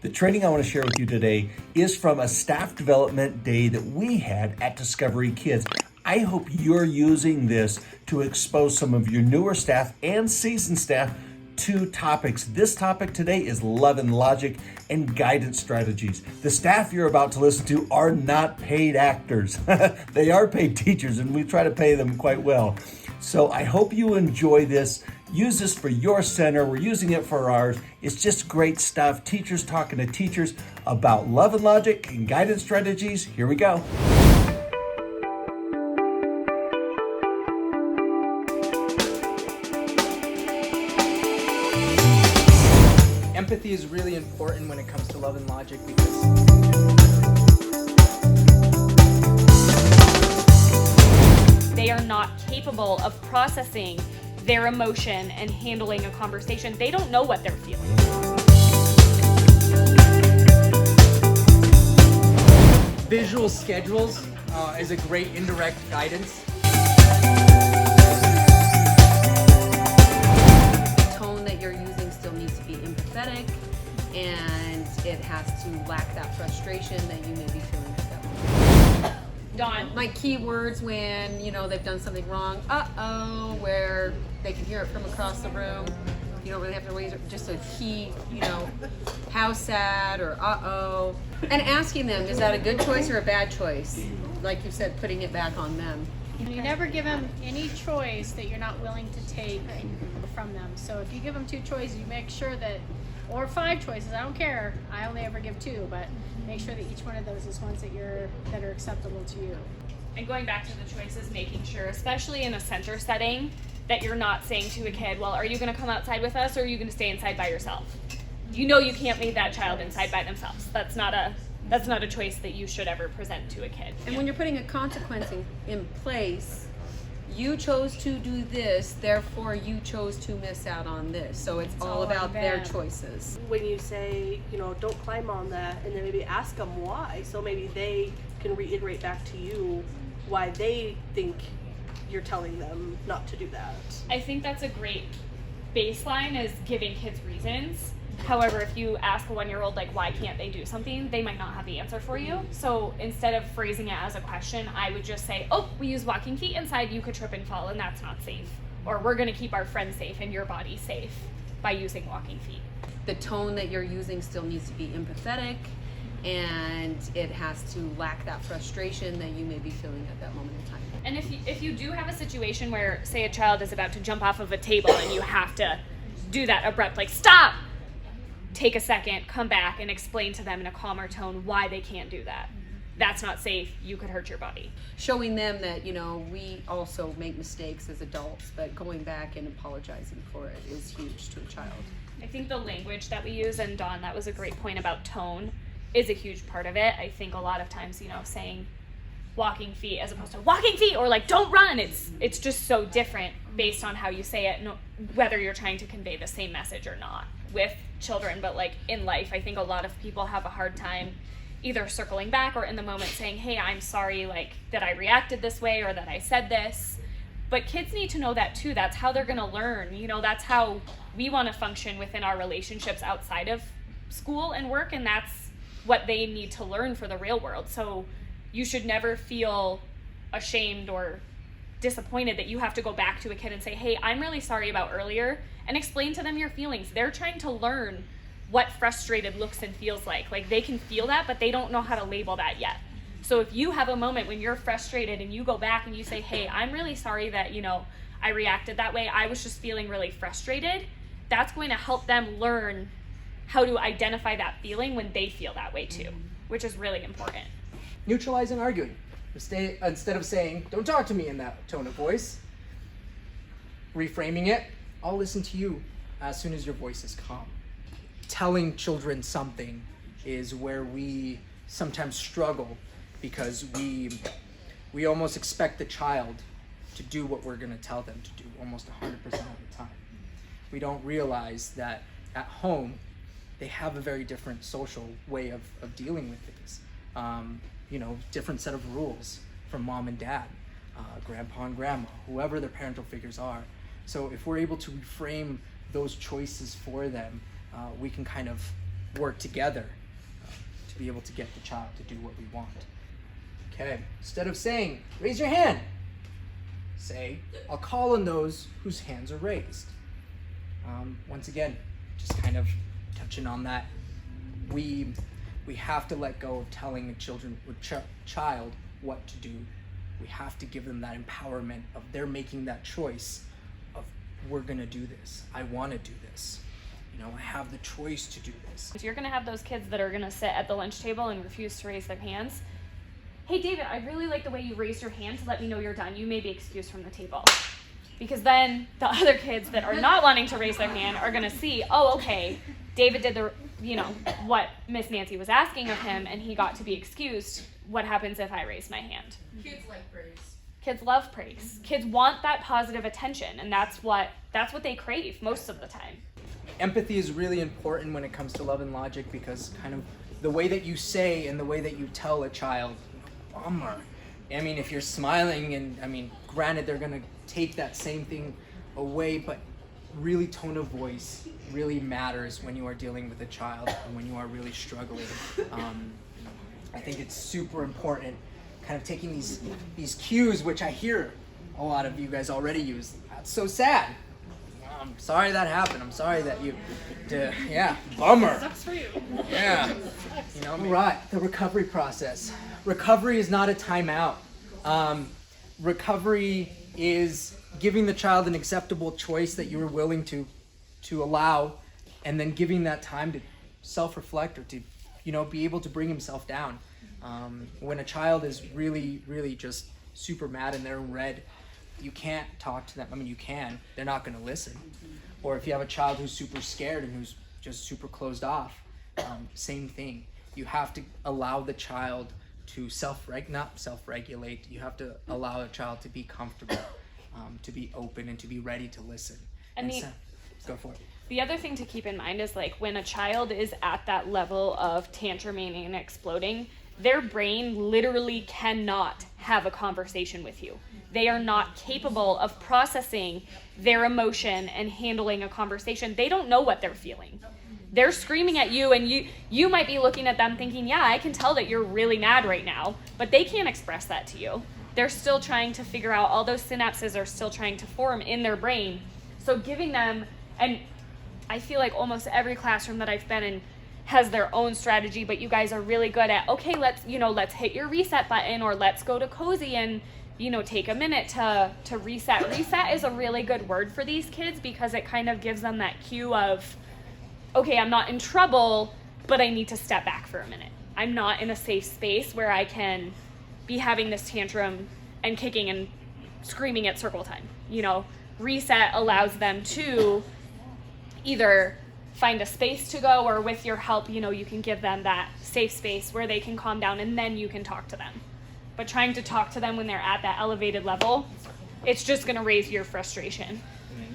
The training I want to share with you today is from a staff development day that we had at Discovery Kids. I hope you're using this to expose some of your newer staff and seasoned staff to topics. This topic today is love and logic and guidance strategies. The staff you're about to listen to are not paid actors. They are paid teachers, and we try to pay them quite well. So I hope you enjoy this. Use this for your center. We're using it for ours. It's just great stuff. Teachers talking to teachers about love and logic and guidance strategies. Here we go. Empathy is really important when it comes to love and logic because they are not capable of processing their emotion and handling a conversation. They don't know what they're feeling. visual schedules is a great indirect guidance. The tone that you're using still needs to be empathetic, and it has to lack that frustration that you may be feeling at that moment. Dawn. Like keywords when, they've done something wrong, where they can hear it from across the room. You don't really have to raise just a key, how sad or and asking them, is that a good choice or a bad choice? Like you said, putting it back on them. You never give them any choice that you're not willing to take from them. So if you give them 2 choices, you make sure that, or 5 choices, I don't care. I only ever give 2, but make sure that each one of those is ones that are acceptable to you. And going back to the choices, making sure, especially in a center setting, that you're not saying to a kid, well, are you going to come outside with us or are you going to stay inside by yourself? You know you can't leave that child inside by themselves. That's not a choice that you should ever present to a kid. And when you're putting a consequence in place, you chose to do this, therefore you chose to miss out on this. So it's all about their choices. When you say, don't climb on that, and then maybe ask them why, so maybe they can reiterate back to you why they think you're telling them not to do that. I think that's a great baseline, is giving kids reasons. However, if you ask a 1-year-old, why can't they do something, they might not have the answer for you. So instead of phrasing it as a question, I would just say, we use walking feet inside, you could trip and fall, and that's not safe. Or we're going to keep our friends safe and your body safe by using walking feet. The tone that you're using still needs to be empathetic, and it has to lack that frustration that you may be feeling at that moment in time. And if you do have a situation where, say, a child is about to jump off of a table and you have to do that abrupt, stop! Take a second, come back, and explain to them in a calmer tone why they can't do that. That's not safe. You could hurt your body. Showing them that, we also make mistakes as adults, but going back and apologizing for it is huge to a child. I think the language that we use, and Dawn, that was a great point about tone, is a huge part of it. I think a lot of times, saying walking feet as opposed to walking feet or don't run, it's just so different based on how you say it, whether you're trying to convey the same message or not with children. But in life, I think a lot of people have a hard time either circling back or in the moment saying, hey, I'm sorry that I reacted this way or that I said this. But kids need to know that too. That's how they're going to learn. That's how we want to function within our relationships outside of school and work, and that's what they need to learn for the real world. So you should never feel ashamed or disappointed that you have to go back to a kid and say, hey, I'm really sorry about earlier, and explain to them your feelings. They're trying to learn what frustrated looks and feels like. They can feel that, but they don't know how to label that yet. So if you have a moment when you're frustrated and you go back and you say, hey, I'm really sorry that, I reacted that way. I was just feeling really frustrated. That's going to help them learn how to identify that feeling when they feel that way too, which is really important. Neutralizing arguing. Instead of saying, don't talk to me in that tone of voice, reframing it, I'll listen to you as soon as your voice is calm. Telling children something is where we sometimes struggle because we almost expect the child to do what we're going to tell them to do almost 100% of the time. We don't realize that at home, they have a very different social way of dealing with things. Different set of rules from mom and dad, grandpa and grandma, whoever their parental figures are. So if we're able to reframe those choices for them, we can kind of work together to be able to get the child to do what we want. Okay, instead of saying, raise your hand, say, I'll call on those whose hands are raised. Once again, just kind of touching on that, we have to let go of telling a child what to do. We have to give them that empowerment of they're making that choice of we're gonna do this. I wanna do this. I have the choice to do this. So you're gonna have those kids that are gonna sit at the lunch table and refuse to raise their hands. Hey David, I really like the way you raised your hand to let me know you're done. You may be excused from the table. Because then the other kids that are not wanting to raise their hand are gonna see, oh, okay, David did what Miss Nancy was asking of him and he got to be excused. What happens if I raise my hand? Kids like praise. Kids love praise. Kids want that positive attention, and that's what they crave most of the time. Empathy is really important when it comes to love and logic, because kind of the way that you say and the way that you tell a child, bummer. If you're smiling and granted they're gonna take that same thing away, but really tone of voice really matters when you are dealing with a child and when you are really struggling. I think it's super important kind of taking these cues, which I hear a lot of you guys already use. That's so sad. I'm sorry that happened. I'm sorry that bummer. Sucks for you. Yeah. Right, the recovery process. Recovery is not a timeout. Recovery is giving the child an acceptable choice that you are willing to allow, and then giving that time to self-reflect or to be able to bring himself down. When a child is really, really just super mad and they're red, you can't talk to them. You can. They're not going to listen. Or if you have a child who's super scared and who's just super closed off, same thing. You have to allow the child to not self-regulate. You have to allow a child to be comfortable, to be open, and to be ready to listen. Go for it. The other thing to keep in mind is when a child is at that level of tantruming and exploding, their brain literally cannot have a conversation with you. They are not capable of processing their emotion and handling a conversation. They don't know what they're feeling. They're screaming at you, and you might be looking at them thinking, yeah, I can tell that you're really mad right now, but they can't express that to you. They're still trying to figure out, all those synapses are still trying to form in their brain. So giving them, and I feel like almost every classroom that I've been in has their own strategy, but you guys are really good at, okay, let's hit your reset button, or let's go to cozy and, take a minute to reset. Reset is a really good word for these kids because it kind of gives them that cue of, okay, I'm not in trouble, but I need to step back for a minute. I'm not in a safe space where I can be having this tantrum and kicking and screaming at circle time. Reset allows them to either find a space to go, or with your help, you can give them that safe space where they can calm down, and then you can talk to them. But trying to talk to them when they're at that elevated level, it's just going to raise your frustration.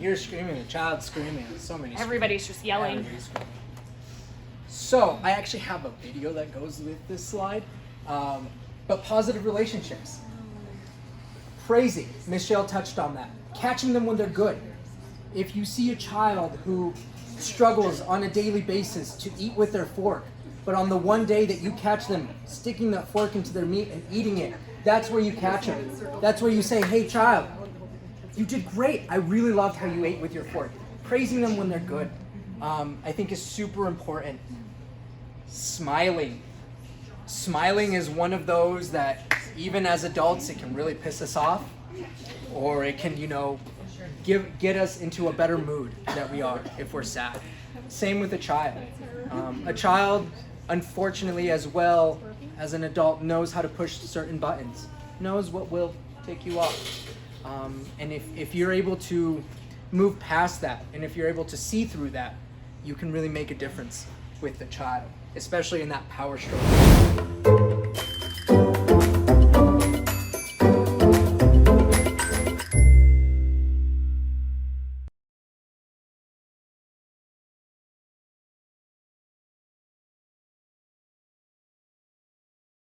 You're screaming, the child's screaming, so many. Everybody's just yelling. So I actually have a video that goes with this slide, but positive relationships. Praising, Michelle touched on that. Catching them when they're good. If you see a child who struggles on a daily basis to eat with their fork, but on the one day that you catch them sticking that fork into their meat and eating it, that's where you catch them. That's where you say, hey child, you did great. I really loved how you ate with your fork. Praising them when they're good, I think is super important. Smiling. Smiling is one of those that even as adults, it can really piss us off, or it can, get us into a better mood that we are if we're sad. Same with a child. A child, unfortunately, as well as an adult, knows how to push certain buttons, knows what will take you off. And if you're able to move past that, and if you're able to see through that, you can really make a difference with the child, especially in that power struggle.